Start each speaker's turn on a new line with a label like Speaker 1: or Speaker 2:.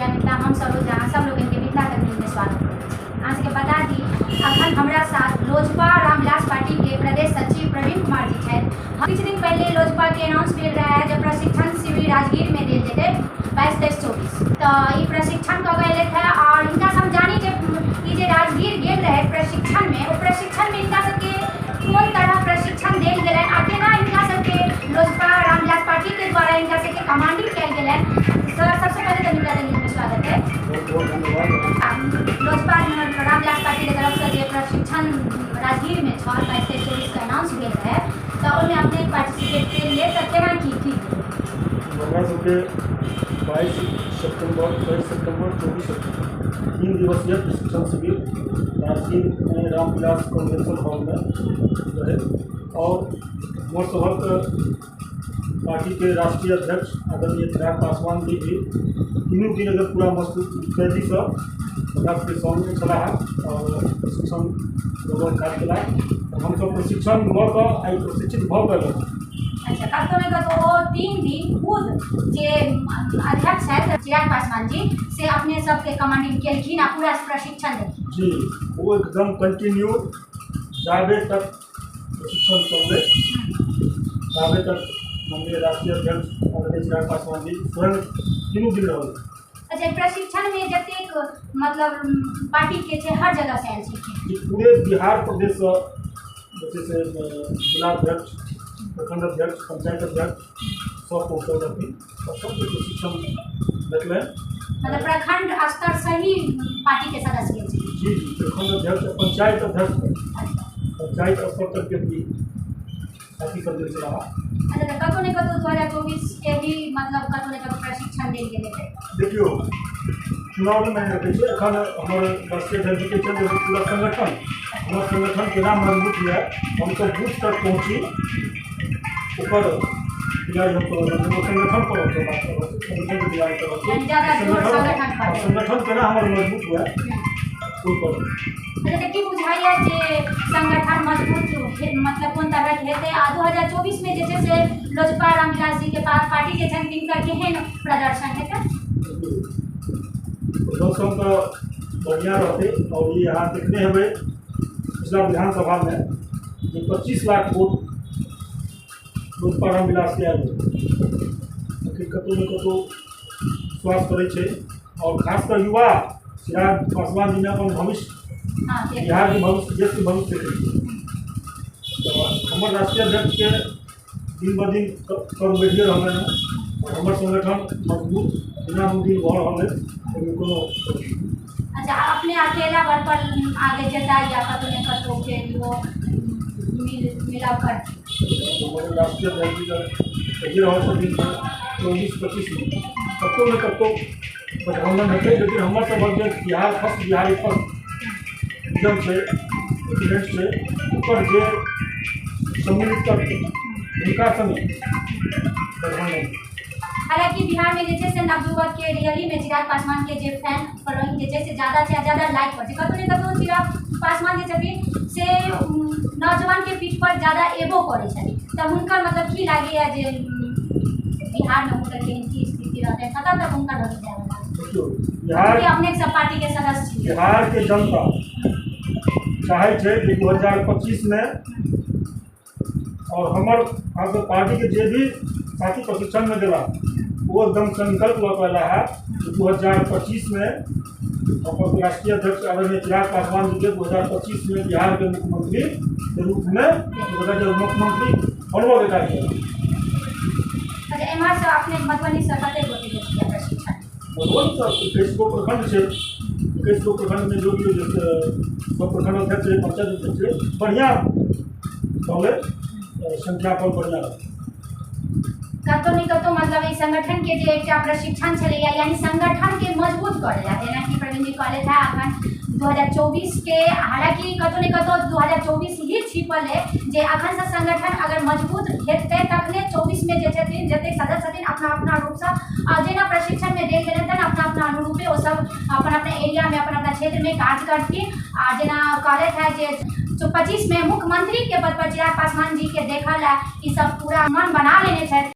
Speaker 1: Media मित्र हम सब लोग इनके मिथिला न्यूज में स्वागत करते हैं। आज के बता दी अखन हमरा साथ लोजपा रामविलास पार्टी के प्रदेश सचिव प्रवीण कुमार जी हैं। कुछ दिन पहले लोजपा के अनाउंस भेल रहा है जब प्रशिक्षण शिविर राजगीर में दिल जेते 22, 23, 24 तो ये प्रशिक्षण का गए थे और इनका समझानी जे राजगीर गेल रहे प्रशिक्षण में वो प्रशिक्षण में इनका सबके कौन तरह प्रशिक्षण दिल गए आ केना इनका सबके लोजपा रामविलास पार्टी के द्वारा इनका सबके कमांडिंग कल गए। सर सबसे पहले तो मिला न्यूज में स्वागत है। लोजपा रामविलास पार्टी की तरफ से जो प्रशिक्षण राजगीर में 22, 23, 24 का अनाउंस भेल है तो उनमें अपने पार्टिसिपेट के लिए केना की थी
Speaker 2: 22 सितंबर 23 सितंबर 24 सितंबर 3 दिवसीय प्रशिक्षण शिविर राजगीर में रामविलास कन्वेंशन हॉल में रहे और मोर सभक पार्टी के राष्ट्रीय अध्यक्ष आदरणीय चिराग पासवान जी भी तीनों दिन अगर पूरा मुस्तैदी से के सामने चला है और प्रशिक्षण लोगों का चला हम सब प्रशिक्षण आई प्रशिक्षित भऽ गए।
Speaker 1: अच्छा कतो ने कतो वो 3 दिन खुद जे अध्यक्ष है चिराग पासवान जी से अपने सबके कमांडिंग केलखिन आ पूरा प्रशिक्षण देलखिन
Speaker 2: जी वो एकदम कंटिन्यू जाबे तक प्रशिक्षण चले जाबे तक हमारे राष्ट्रीय अध्यक्ष आदरणीय चिराग पासवान जी स्वयं तीनों दिन रहे।
Speaker 1: अच्छा प्रशिक्षण में जतेक मतलब पार्टी के छे हर जगह से आयल छी
Speaker 2: पूरे बिहार प्रदेश जैसे जिलाध्यक्ष प्रखंड अध्यक्ष पंचायत अध्यक्ष सब पहुँचल रहती और सबके प्रशिक्षण देखल
Speaker 1: मतलब प्रखंड स्तर से ही पार्टी के सदस्य गेल छी।
Speaker 2: जी जी प्रखंड अध्यक्ष पंचायत अध्यक्ष पंचायत स्तर तक के भी साथी सब दिल रहा।
Speaker 1: अच्छा तो कतो ने कतो 2024 के भी मतलब कतो ने कतो प्रशिक्षण देल गेल है।
Speaker 2: देखियो चुनाव में रखे छे अखन हमर राष्ट्रीय अध्यक्ष के चंद्र पूरा संगठन हमारे संगठन के नाम मजबूत है हम सब बूथ तक पहुँची ऊपर तैयारी हम संगठन पर संगठन की तैयारी संगठन के ना हमारे मजबूत हुआ ऊपर।
Speaker 1: अच्छा की बुझाइए जे संगठन मजबूत मतलब कौन तरह के हेते आ 2024 में जैसे से लोजपा रामविलास जी के पास पार्टी के छन दिन करके है प्रदर्शन हेते
Speaker 2: प्रदर्शन तो बढ़िया रहते और ये यहाँ देखने हुए पिछला विधानसभा में जो 25 लाख वोट लोजपा रामविलास के आए कतौ न कतौ विश्वास करे और खासकर युवा चिराग पासवान जी ने अपन भविष्य बिहार के भविष्य देश के भविष्य तो हमारे राष्ट्रीय अध्यक्ष के दिन ब दिन कर बढ़िए रहे हैं और हमारे संगठन मजबूत बिना दिन बढ़ रहा है।
Speaker 1: अच्छा अपने अकेला बल पर आगे जता या कतो ने कतो के वो मिला कर
Speaker 2: हमारे राष्ट्रीय अध्यक्ष जी का ये रहा सब दिन 24-25 में कतो न कतो गठबंधन होते लेकिन हमारे सब बिहार फर्स्ट बिहार फर्स्ट निगम से प्रेसिडेंट से ऊपर जो सम्मिलित करके उनका समय गठबंधन।
Speaker 1: हालांकि बिहार में जैसे से नवयुवक के रियली में चिराग पासवान के जे फैन फॉलोइंग जैसे ज़्यादा से ज़्यादा लाइक करते कतो ने कतो चिराग पासवान जे छथिन से नौजवान के पीठ पर ज़्यादा एबो करे छथिन तब उनका मतलब की लागे जे बिहार में उनकर की स्थिति रहते खत्म तक उनका रह जाएगा।
Speaker 2: बिहार
Speaker 1: के अपने सब पार्टी के सदस्य
Speaker 2: बिहार के जनता चाहे थे कि 2025 में और हमार पार्टी के जो भी साथी प्रशिक्षण में दिला वो एकदम संकल्प लौटा है कि 2025 में अपन राष्ट्रीय अध्यक्ष आदरणीय चिराग पासवान जी के 2025 में बिहार के मुख्यमंत्री के रूप में मुख्यमंत्री बनवा के कार्य।
Speaker 1: अच्छा एमआर से अपने मधुबनी से कते गोटे प्रशिक्षण
Speaker 2: मधुबनी फेसबुक प्रखंड से फेसबुक प्रखंड में जो भी सब प्रखंड अध्यक्ष पंचायत अध्यक्ष बढ़िया चले संख्या पर बढ़िया
Speaker 1: कतो नहीं कतो मतलब इस संगठन के जो एक प्रशिक्षण चले यानी संगठन के मजबूत करेला है ना कि प्रवीण जी कहले था अखन 2024 के हालांकि कतो नहीं कतो 2024 ही छिपल है जे अखन से संगठन अगर मजबूत हेतै तखने 24 में जे छथिन जते सदस्य छथिन अपना अपना रूप से आ जेना प्रशिक्षण में देल गेल तन अपना अपना अनुरूपे वो सब अपन अपने एरिया में अपन अपना क्षेत्र में काज करके आ जेना कहले था जे 25 में मुख्यमंत्री के पद पर चिराग पासवान जी के देखल है ई सब पूरा मन बना लेने थे।